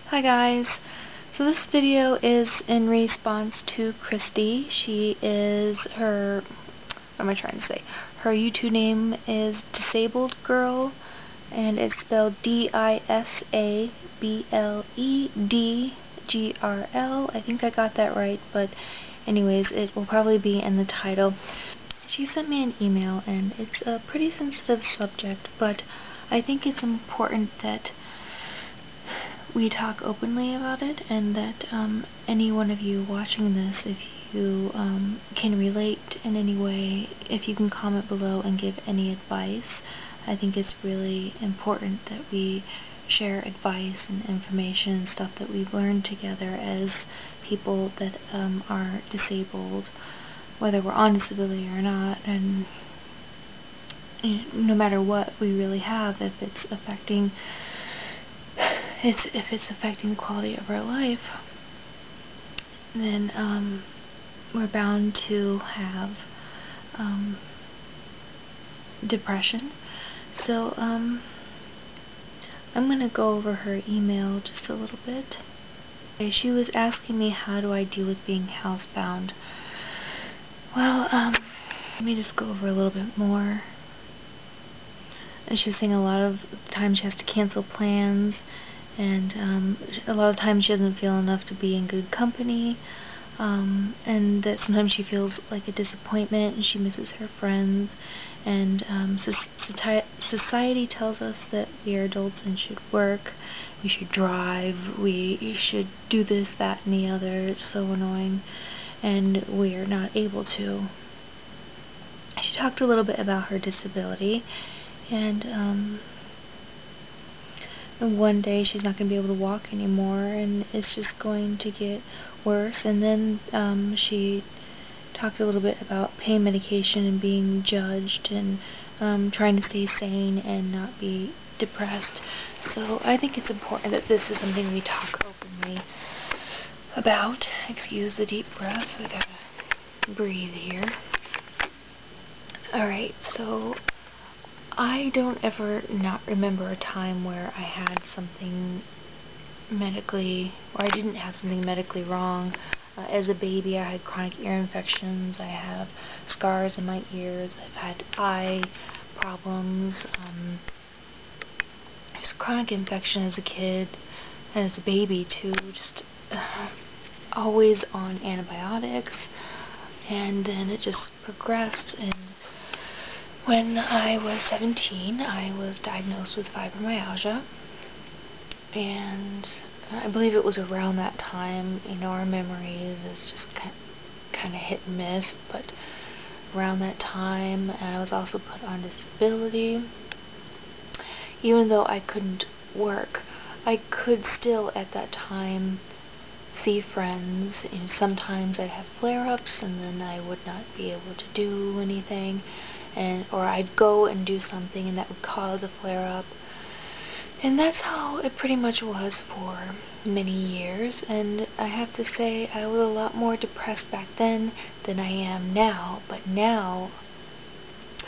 Hi guys, so this video is in response to Christy. She is her, what am I trying to say? Her YouTube name is disabledgrl, and it's spelled disabledgrl. I think I got that right, but anyways, it will probably be in the title. She sent me an email, and it's a pretty sensitive subject, but I think it's important that we talk openly about it, and that any one of you watching this, if you can relate in any way, if you can comment below and give any advice. I think it's really important that we share advice and information and stuff that we've learned together as people that are disabled, whether we're on disability or not, and no matter what we really have, if it's affecting the quality of our life, then we're bound to have depression. So I'm going to go over her email just a little bit. Okay, she was asking me, how do I deal with being housebound? Well, let me just go over a little bit more. And she was saying a lot of times she has to cancel plans, and a lot of times she doesn't feel enough to be in good company, and that sometimes she feels like a disappointment and she misses her friends, and society tells us that we are adults and should work, we should drive, we should do this, that, and the other. It's so annoying, and we are not able to. She talked a little bit about her disability, and one day she's not going to be able to walk anymore, and it's just going to get worse. And then she talked a little bit about pain medication and being judged, and trying to stay sane and not be depressed. So I think it's important that this is something we talk openly about. Excuse the deep breaths, I gotta breathe here. Alright, so I don't ever not remember a time where I had something medically, or I didn't have something medically wrong. As a baby, I had chronic ear infections, I have scars in my ears, I've had eye problems, just chronic infection as a kid, as a baby too, just always on antibiotics, and then it just progressed. And when I was 17, I was diagnosed with fibromyalgia, and I believe it was around that time. You know, our memories is just kind of hit and miss, but around that time, I was also put on disability. Even though I couldn't work, I could still at that time see friends. You know, sometimes I'd have flare-ups, and then I would not be able to do anything. Or I'd go and do something, and that would cause a flare-up. And that's how it pretty much was for many years. And I have to say, I was a lot more depressed back then than I am now. But now,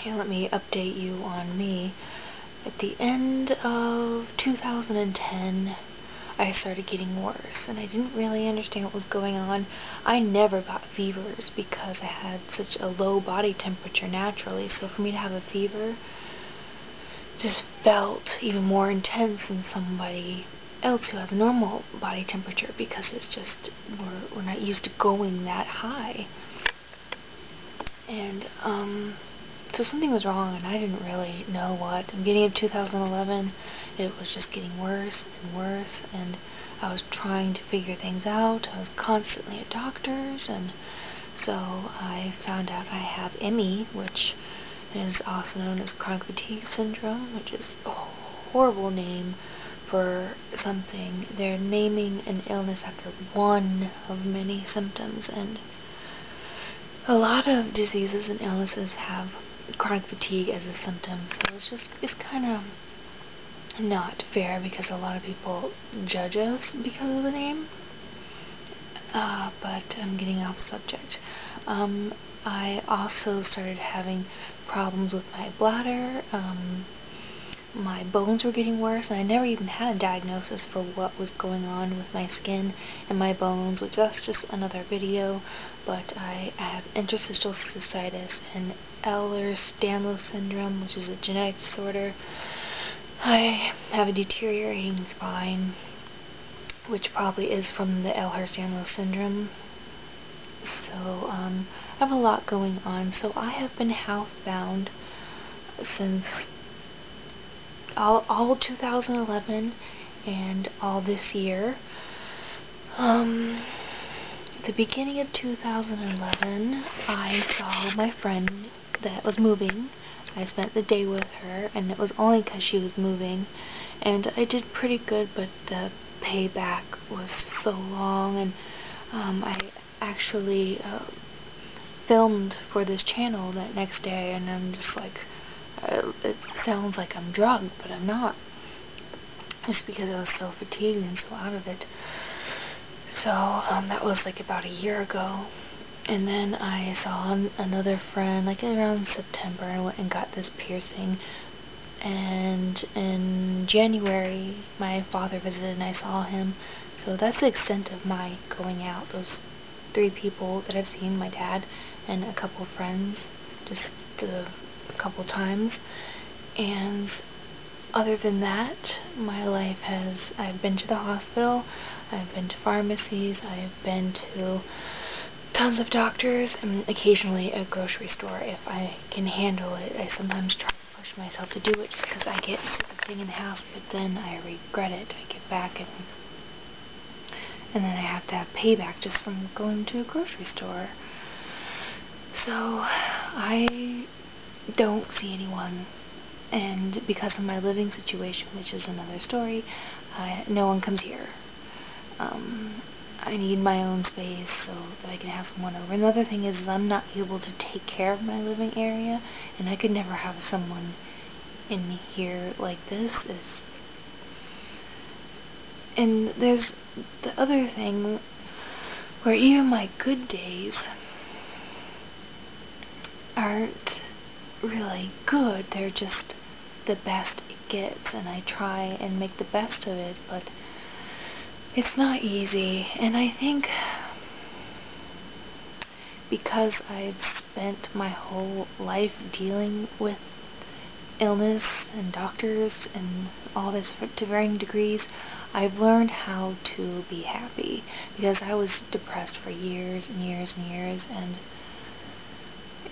here, let me update you on me. At the end of 2010, I started getting worse, and I didn't really understand what was going on. I never got fevers because I had such a low body temperature naturally, so for me to have a fever just felt even more intense than somebody else who has a normal body temperature, because it's just, we're not used to going that high. And so something was wrong, and I didn't really know what. In the beginning of 2011, it was just getting worse and worse, and I was trying to figure things out. I was constantly at doctors, and so I found out I have ME, which is also known as chronic fatigue syndrome, which is a horrible name for something. They're naming an illness after one of many symptoms, and a lot of diseases and illnesses have chronic fatigue as a symptom, so it's kind of not fair, because a lot of people judge us because of the name. But I'm getting off subject. I also started having problems with my bladder. my bones were getting worse, and I never even had a diagnosis for what was going on with my skin and my bones, which that's just another video. But I have interstitial cystitis and ehlers-danlos syndrome, which is a genetic disorder. I have a deteriorating spine, which probably is from the ehlers-danlos syndrome. So I have a lot going on. So I have been housebound since all 2011 and all this year. The beginning of 2011, I saw my friend that was moving. I spent the day with her, and it was only because she was moving, and I did pretty good, but the payback was so long, and I actually filmed for this channel that next day, and I'm just like, it sounds like I'm drugged, but I'm not, just because I was so fatigued and so out of it. So that was like about a year ago. And then I saw another friend, like around September, I went and got this piercing. And in January, my father visited and I saw him. So that's the extent of my going out. Those 3 people that I've seen, my dad and a couple friends, just a couple times. And other than that, my life has, I've been to the hospital, I've been to pharmacies, I've been to tons of doctors, and occasionally a grocery store if I can handle it. I sometimes try to push myself to do it just because I get sick of staying in the house, but then I regret it. I get back and then I have to have payback just from going to a grocery store. So I don't see anyone, and because of my living situation, which is another story, no one comes here. I need my own space so that I can have someone over. Another thing is I'm not able to take care of my living area, and I could never have someone in here like this. And there's the other thing where even my good days aren't really good. They're just the best it gets, and I try and make the best of it, but it's not easy. And I think because I've spent my whole life dealing with illness and doctors and all this to varying degrees, I've learned how to be happy, because I was depressed for years and years and years, and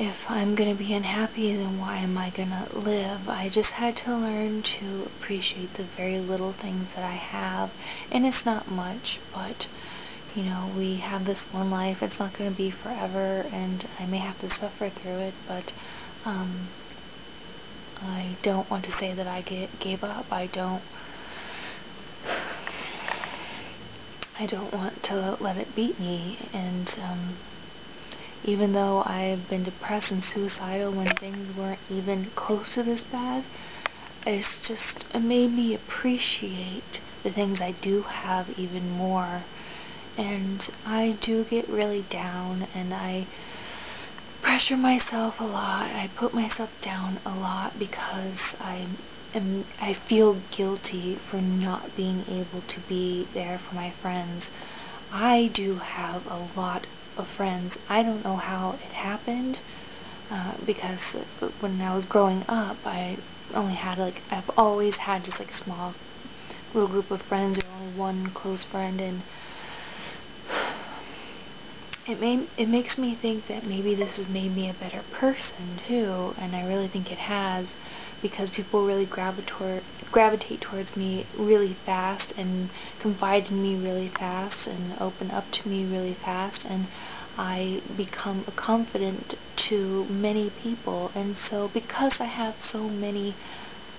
if I'm gonna be unhappy, then why am I gonna live? I just had to learn to appreciate the very little things that I have, and it's not much, but you know, we have this one life. It's not gonna be forever, and I may have to suffer through it, but I don't want to say that I gave up. I don't want to let it beat me, and even though I've been depressed and suicidal when things weren't even close to this bad, it made me appreciate the things I do have even more. And I do get really down, and I pressure myself a lot. I put myself down a lot because I feel guilty for not being able to be there for my friends. I do have a lot of friends. I don't know how it happened, because when I was growing up, I've always had just like a small little group of friends, or only one close friend, and it makes me think that maybe this has made me a better person too, and I really think it has, because people really gravitate towards me really fast and confide in me really fast and open up to me really fast, and I become a confidant to many people. And so because I have so many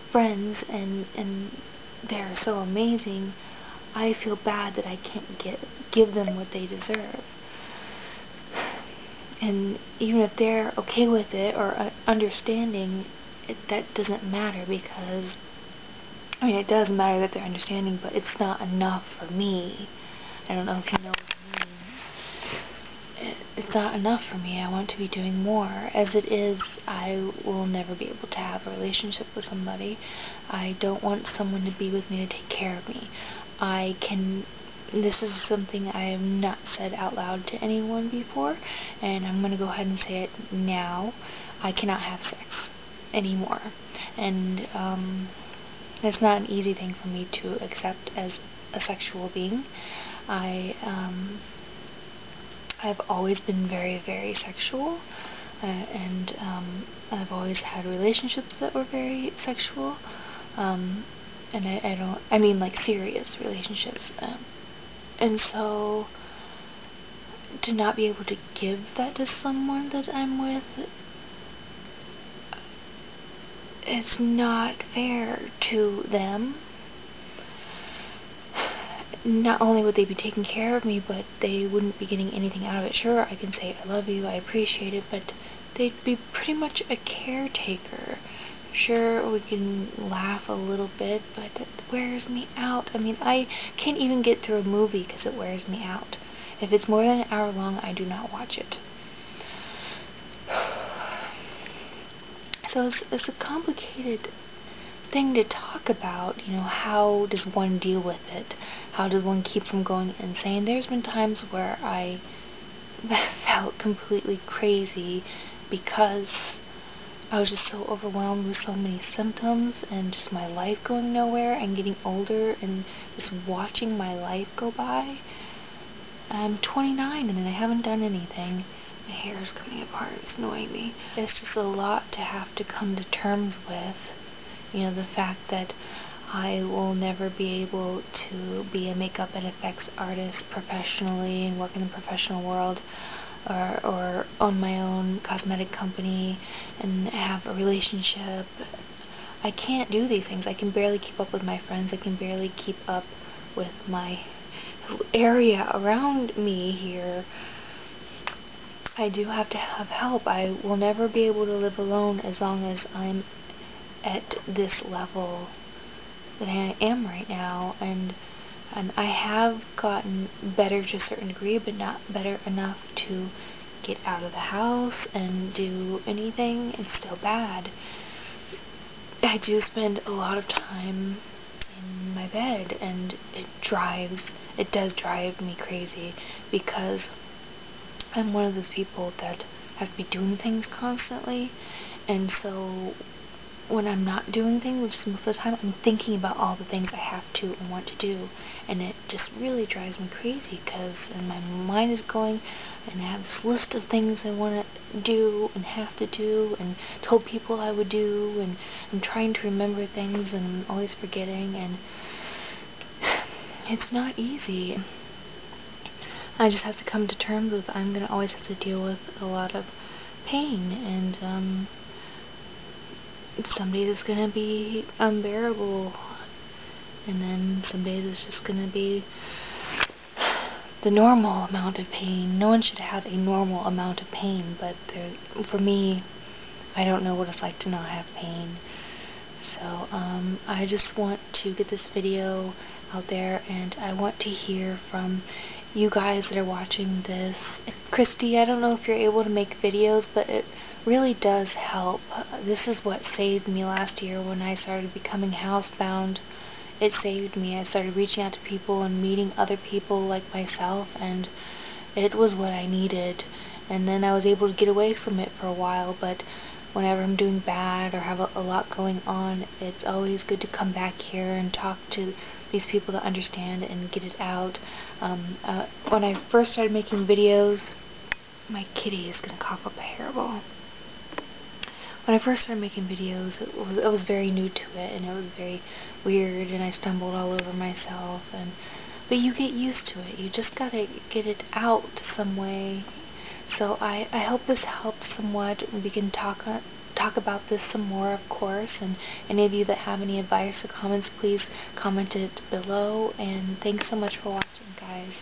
friends and they're so amazing, I feel bad that I can't give them what they deserve. And even if they're okay with it or understanding, that doesn't matter, because I mean, it does matter that they're understanding, but it's not enough for me. I don't know if you know what I it's not enough for me. I want to be doing more. As it is, I will never be able to have a relationship with somebody. I don't want someone to be with me to take care of me. This is something I have not said out loud to anyone before, and I'm going to go ahead and say it now. I cannot have sex anymore. And it's not an easy thing for me to accept as a sexual being. I've always been very, very sexual, and I've always had relationships that were very sexual, and I mean like serious relationships, and so to not be able to give that to someone that I'm with, it's not fair to them. Not only would they be taking care of me, but they wouldn't be getting anything out of it. Sure, I can say I love you, I appreciate it, but they'd be pretty much a caretaker. Sure, we can laugh a little bit, but it wears me out. I mean, I can't even get through a movie because it wears me out. If it's more than an hour long, I do not watch it. So it's a complicated thing to talk about, you know. How does one deal with it? How does one keep from going insane? There's been times where I felt completely crazy because I was just so overwhelmed with so many symptoms and just my life going nowhere and getting older and just watching my life go by. I'm 29 and I haven't done anything. My hair is coming apart, it's annoying me. It's just a lot to have to come to terms with. You know, the fact that I will never be able to be a makeup and effects artist professionally and work in the professional world, or own my own cosmetic company and have a relationship. I can't do these things. I can barely keep up with my friends. I can barely keep up with my area around me here. I do have to have help. I will never be able to live alone as long as I'm at this level that I am right now, and I have gotten better to a certain degree, but not better enough to get out of the house and do anything. It's still bad. I do spend a lot of time in my bed, and it does drive me crazy because I'm one of those people that have to be doing things constantly, and so when I'm not doing things, which is most of the time, I'm thinking about all the things I have to and want to do, and it just really drives me crazy because my mind is going, and I have this list of things I want to do and have to do and told people I would do, and I'm trying to remember things and I'm always forgetting, and it's not easy. I just have to come to terms with I'm going to always have to deal with a lot of pain, and some days it's going to be unbearable, and then some days it's just going to be the normal amount of pain. No one should have a normal amount of pain, but for me, I don't know what it's like to not have pain. So I just want to get this video out there, and I want to hear from you guys that are watching this. Christy, I don't know if you're able to make videos, but it really does help. This is what saved me last year when I started becoming housebound. It saved me. I started reaching out to people and meeting other people like myself, and it was what I needed. And then I was able to get away from it for a while, but whenever I'm doing bad or have a lot going on, it's always good to come back here and talk to these people that understand and get it out. When I first started making videos, my kitty is gonna cough up a hairball. When I first started making videos, it was very new to it, and it was very weird, and I stumbled all over myself, but you get used to it. You just gotta get it out some way. So I hope this helped somewhat. We can talk about this some more, of course, and any of you that have any advice or comments, please comment it below, and thanks so much for watching, guys.